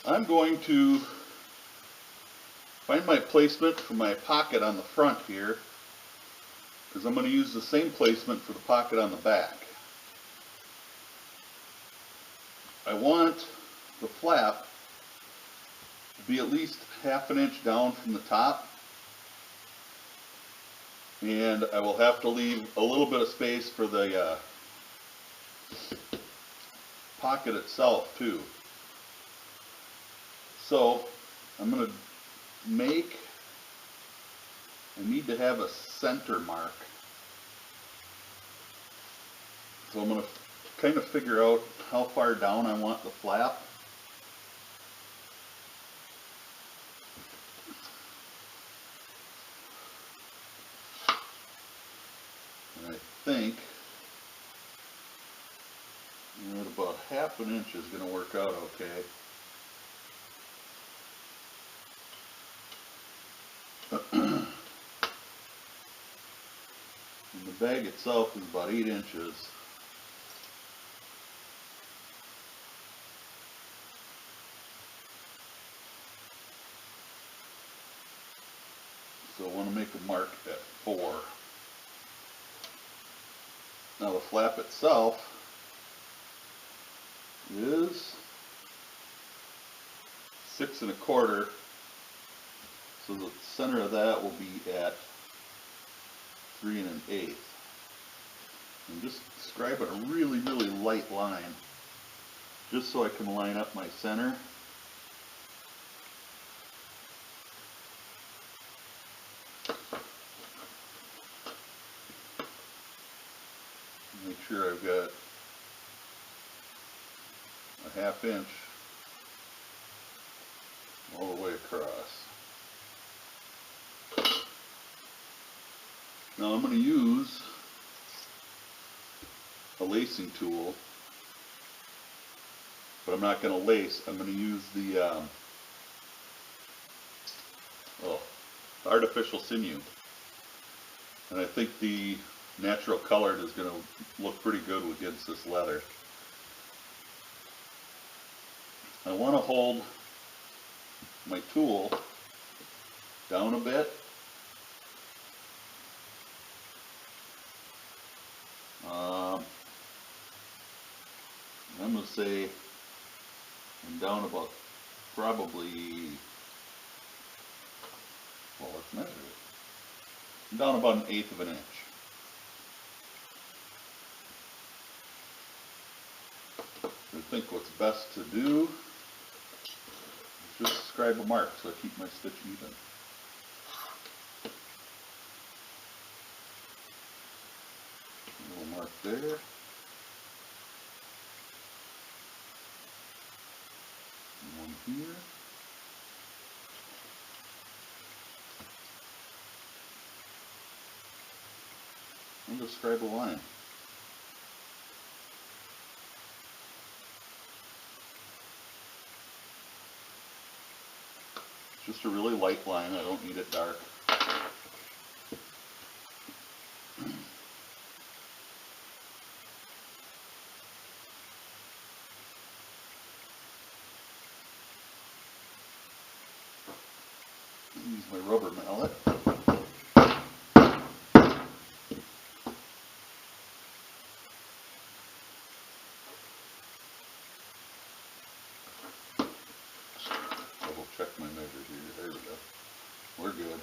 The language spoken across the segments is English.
I'm going to find my placement for my pocket on the front here, because I'm going to use the same placement for the pocket on the back. I want the flap to be at least ½ inch down from the top, and I will have to leave a little bit of space for the pocket itself too. So I'm going to I need to have a center mark. So I'm going to kind of figure out how far down I want the flap. And I think that about ½ inch is going to work out okay. And the bag itself is about 8 inches. So I want to make a mark at 4. Now the flap itself is 6 1/4. So the center of that will be at 3 1/8. And just scribe a really, really light line, just so I can line up my center. Make sure I've got a ½ inch all the way across. Now I'm going to use a lacing tool, but I'm not going to lace. I'm going to use the artificial sinew, and I think the natural colored is going to look pretty good against this leather. I want to hold my tool down a bit. I'm going to say I'm down about probably, well, let's measure it. I'm down about 1/8 of an inch. I think what's best to do is just scribe a mark so I keep my stitch even. A little mark there. And one here. And just scribe a line. Just a really light line, I don't need it dark. Use my rubber mallet. Double check my measure here. There we go. We're good.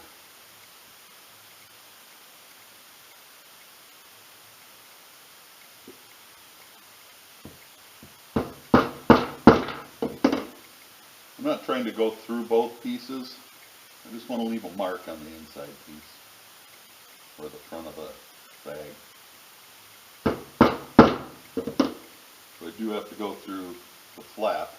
I'm not trying to go through both pieces. I just want to leave a mark on the inside piece, or the front of the bag. So I do have to go through the flap.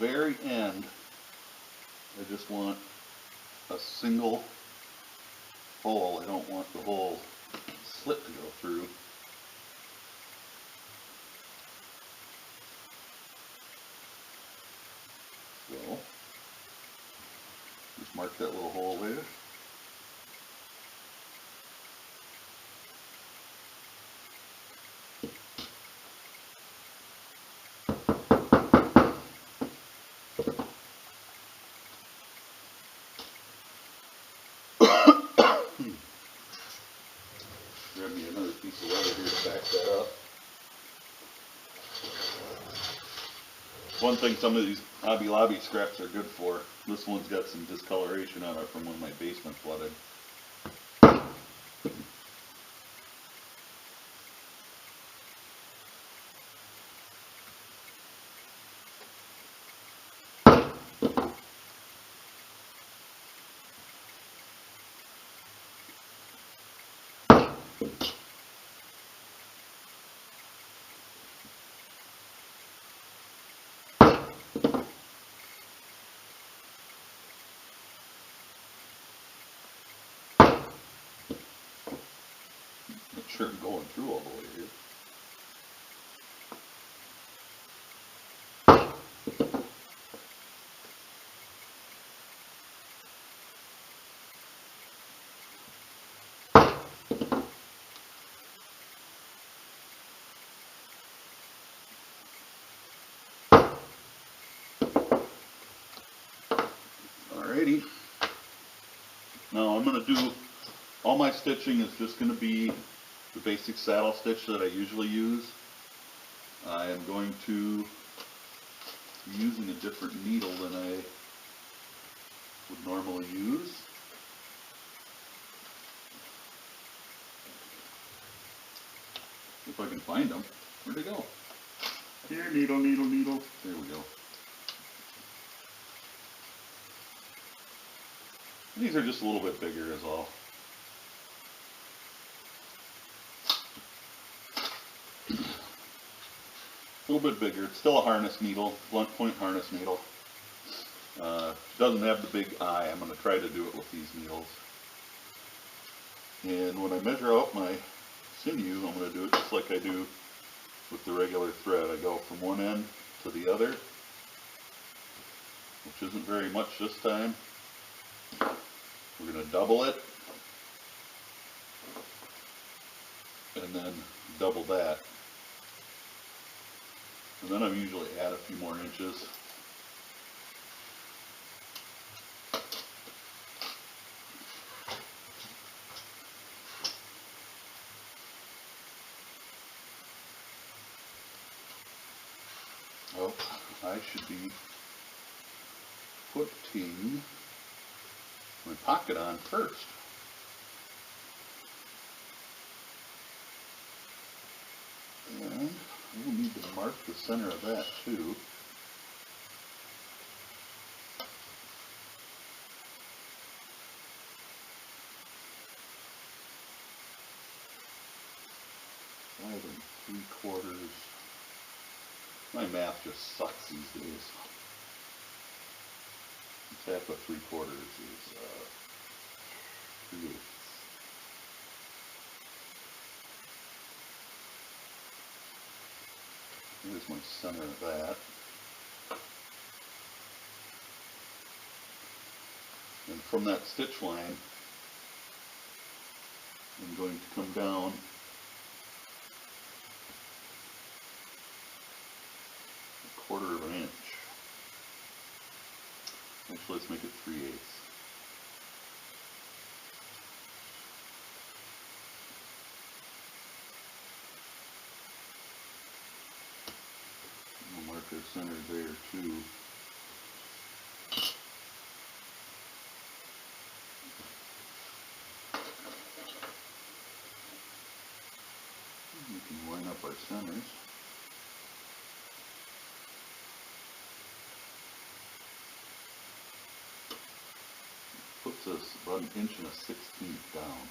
very end, I just want a single hole. I don't want the whole slit to go through. So, just mark that little hole there. Grab me another piece of leather here to back that up. One thing some of these Hobby Lobby scraps are good for, this one's got some discoloration on it from when my basement flooded. Not sure I'm going through all the way here. Alrighty. Now I'm going to do, all my stitching is just going to be the basic saddle stitch that I usually use. I am going to be using a different needle than I would normally use. If I can find them. Where'd they go? Here, needle, needle, needle. There we go. These are just a little bit bigger is all. A little bit bigger. It's still a harness needle, blunt point harness needle. Doesn't have the big eye. I'm going to try to do it with these needles. And when I measure out my sinew, I'm going to do it just like I do with the regular thread. I go from one end to the other, which isn't very much this time. We're going to double it, and then double that. And then I usually add a few more inches. Oh, I should be putting my pocket on first. And we'll need to mark the center of that too. Five and 3/4. My math just sucks these days. Half of 3/4 is 3/8. Here's my center of that. And from that stitch line, I'm going to come down a 1/4 of an inch. Actually, let's make it 3/8. We'll mark our center there too. We can line up our centers. Puts us about 1 1/16 down.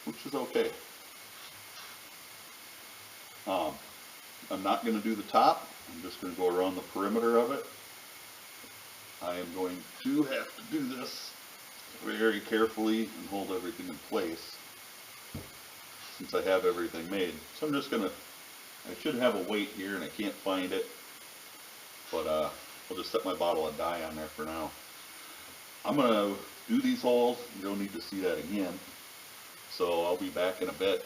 Which is okay. I'm not going to do the top. I'm just going to go around the perimeter of it. I am going to have to do this very carefully and hold everything in place since I have everything made. So I'm just going to, I should have a weight here and I can't find it, but I'll just set my bottle of dye on there for now. I'm going to do these holes. You don't need to see that again. So I'll be back in a bit